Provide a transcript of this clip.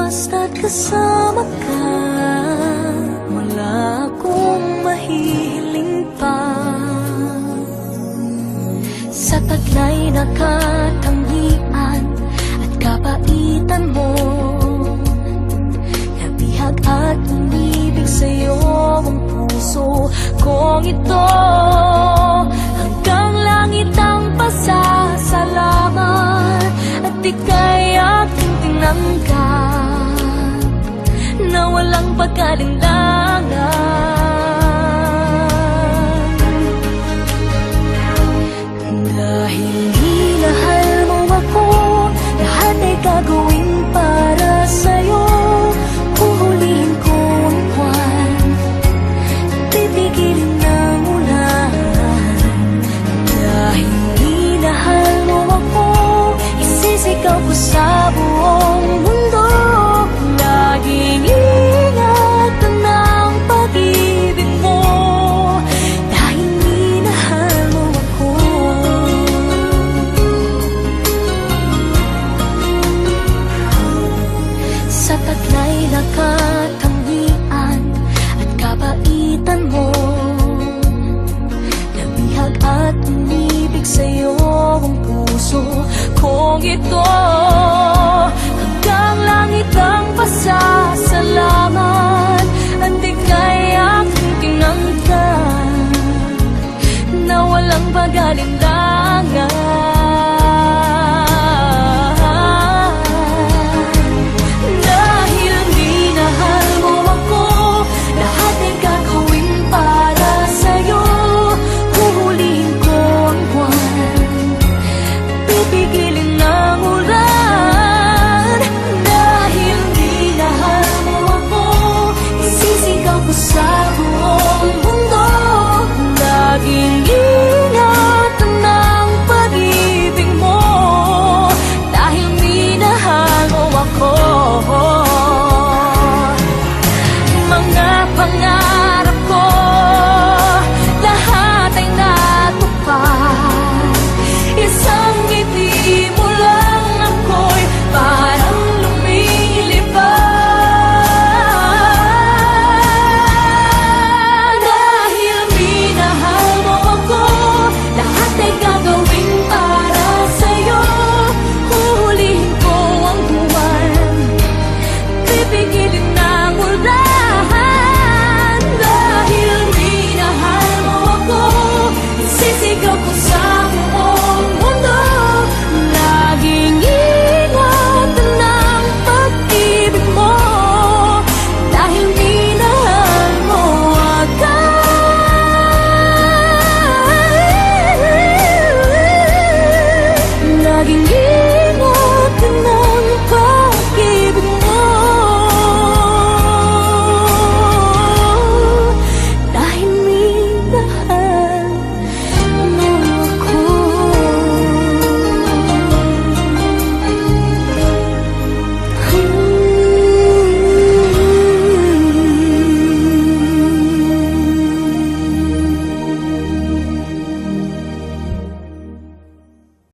Basta't kasama ka, wala akong mahihiling pa. Sa taglay na katangian at kapaitan mo, nabihag at umibig sa'yo ang puso kong ito. Hanggang langit ang pasasalamat at ika'y aking tinanggap na walang pagkalinlangan. Dahil minahal mo ako, lahat ay gagawin para sa'yo. Huhulihin ko ang buwan, titigilin ng ulan. Dahil minahal mo ako, isisigaw ko sa buo